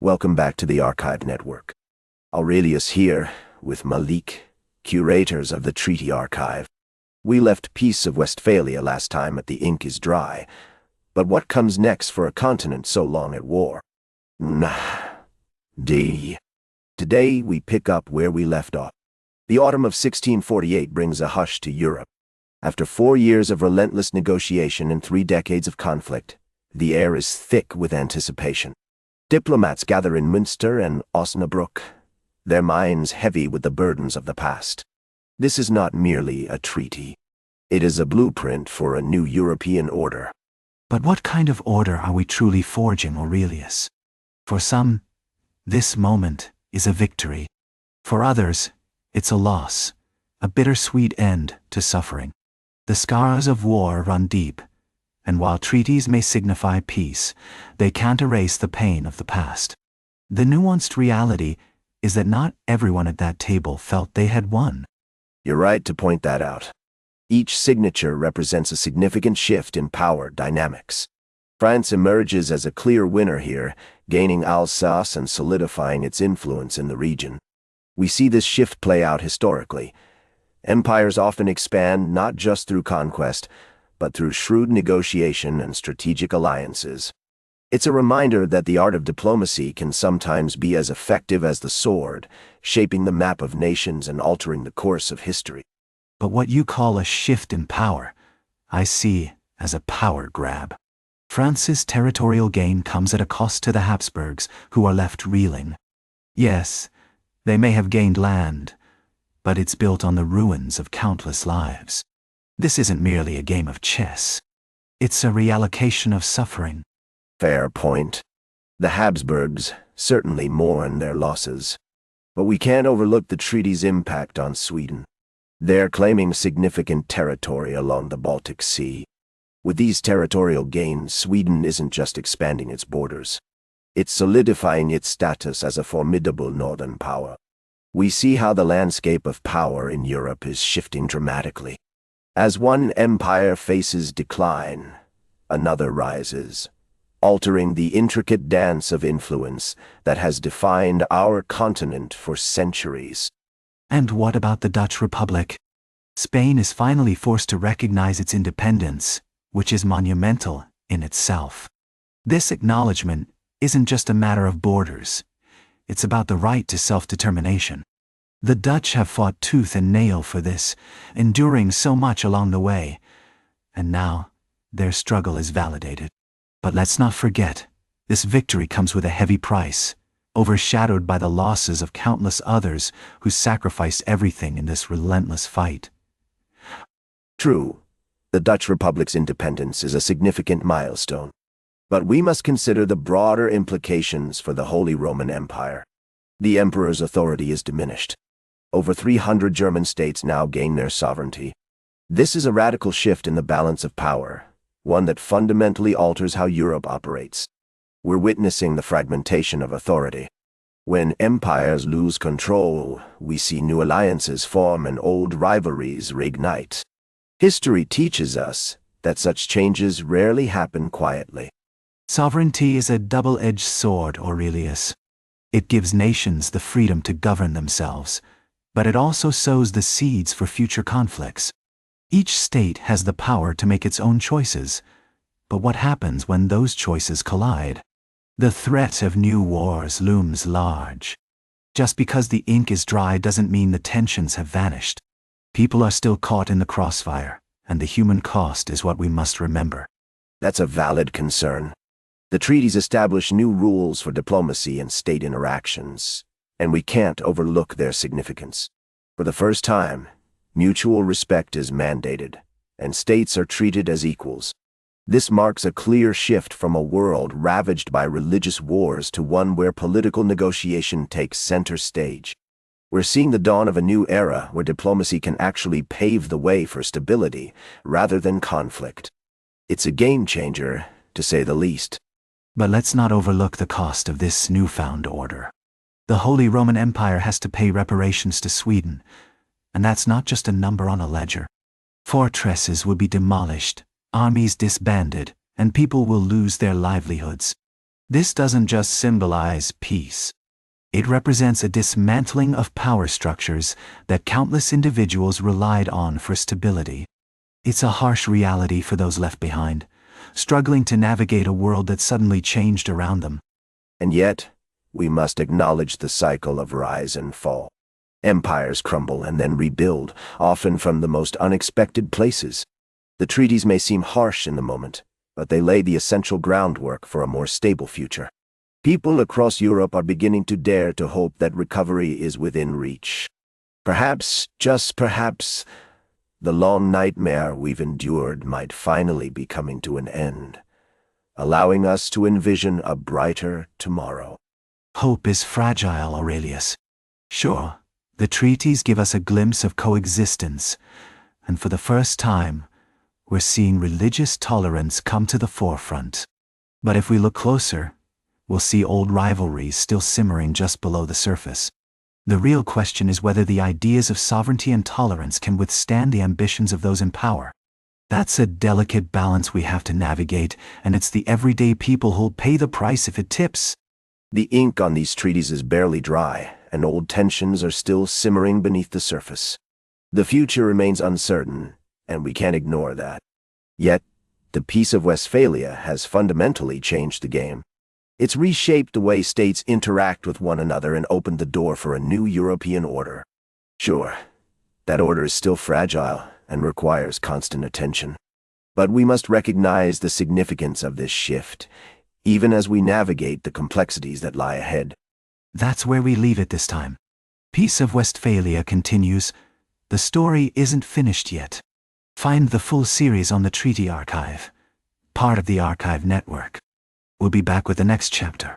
Welcome back to the Archive Network. Aurelius here, with Malik, curators of the Treaty Archive. We left Peace of Westphalia last time at the ink is dry, but what comes next for a continent so long at war? Today we pick up where we left off. The autumn of 1648 brings a hush to Europe. After 4 years of relentless negotiation and 3 decades of conflict, the air is thick with anticipation. Diplomats gather in Münster and Osnabrück, their minds heavy with the burdens of the past. This is not merely a treaty. It is a blueprint for a new European order. But what kind of order are we truly forging, Aurelius? For some, this moment is a victory. For others, it's a loss, a bittersweet end to suffering. The scars of war run deep, and while treaties may signify peace, they can't erase the pain of the past. The nuanced reality is that not everyone at that table felt they had won. You're right to point that out. Each signature represents a significant shift in power dynamics. France emerges as a clear winner here, gaining Alsace and solidifying its influence in the region. We see this shift play out historically. Empires often expand not just through conquest, but through shrewd negotiation and strategic alliances. It's a reminder that the art of diplomacy can sometimes be as effective as the sword, shaping the map of nations and altering the course of history. But what you call a shift in power, I see as a power grab. France's territorial gain comes at a cost to the Habsburgs, who are left reeling. Yes, they may have gained land, but it's built on the ruins of countless lives. This isn't merely a game of chess. It's a reallocation of suffering. Fair point. The Habsburgs certainly mourn their losses. But we can't overlook the treaty's impact on Sweden. They're claiming significant territory along the Baltic Sea. With these territorial gains, Sweden isn't just expanding its borders. It's solidifying its status as a formidable northern power. We see how the landscape of power in Europe is shifting dramatically. As one empire faces decline, another rises, altering the intricate dance of influence that has defined our continent for centuries. And what about the Dutch Republic? Spain is finally forced to recognize its independence, which is monumental in itself. This acknowledgement isn't just a matter of borders. It's about the right to self-determination. The Dutch have fought tooth and nail for this, enduring so much along the way, and now their struggle is validated. But let's not forget, this victory comes with a heavy price, overshadowed by the losses of countless others who sacrificed everything in this relentless fight. True, the Dutch Republic's independence is a significant milestone, but we must consider the broader implications for the Holy Roman Empire. The emperor's authority is diminished. Over 300 German states now gain their sovereignty. This is a radical shift in the balance of power, one that fundamentally alters how Europe operates. We're witnessing the fragmentation of authority. When empires lose control, we see new alliances form and old rivalries reignite. History teaches us that such changes rarely happen quietly. Sovereignty is a double-edged sword, Aurelius. It gives nations the freedom to govern themselves, but it also sows the seeds for future conflicts. Each state has the power to make its own choices, but what happens when those choices collide? The threat of new wars looms large. Just because the ink is dry doesn't mean the tensions have vanished. People are still caught in the crossfire, and the human cost is what we must remember. That's a valid concern. The treaties establish new rules for diplomacy and state interactions, and we can't overlook their significance. For the first time, mutual respect is mandated, and states are treated as equals. This marks a clear shift from a world ravaged by religious wars to one where political negotiation takes center stage. We're seeing the dawn of a new era where diplomacy can actually pave the way for stability rather than conflict. It's a game changer, to say the least. But let's not overlook the cost of this newfound order. The Holy Roman Empire has to pay reparations to Sweden, and that's not just a number on a ledger. Fortresses will be demolished, armies disbanded, and people will lose their livelihoods. This doesn't just symbolize peace. It represents a dismantling of power structures that countless individuals relied on for stability. It's a harsh reality for those left behind, struggling to navigate a world that suddenly changed around them. And yet, we must acknowledge the cycle of rise and fall. Empires crumble and then rebuild, often from the most unexpected places. The treaties may seem harsh in the moment, but they lay the essential groundwork for a more stable future. People across Europe are beginning to dare to hope that recovery is within reach. Perhaps, just perhaps, the long nightmare we've endured might finally be coming to an end, allowing us to envision a brighter tomorrow. Hope is fragile, Aurelius. Sure, the treaties give us a glimpse of coexistence, and for the first time, we're seeing religious tolerance come to the forefront. But if we look closer, we'll see old rivalries still simmering just below the surface. The real question is whether the ideas of sovereignty and tolerance can withstand the ambitions of those in power. That's a delicate balance we have to navigate, and it's the everyday people who'll pay the price if it tips. The ink on these treaties is barely dry, and old tensions are still simmering beneath the surface. The future remains uncertain, and we can't ignore that. Yet, the Peace of Westphalia has fundamentally changed the game. It's reshaped the way states interact with one another and opened the door for a new European order. Sure, that order is still fragile and requires constant attention. But we must recognize the significance of this shift, even as we navigate the complexities that lie ahead. That's where we leave it this time. Peace of Westphalia continues. The story isn't finished yet. Find the full series on the Treaty Archive, part of the Archive Network. We'll be back with the next chapter.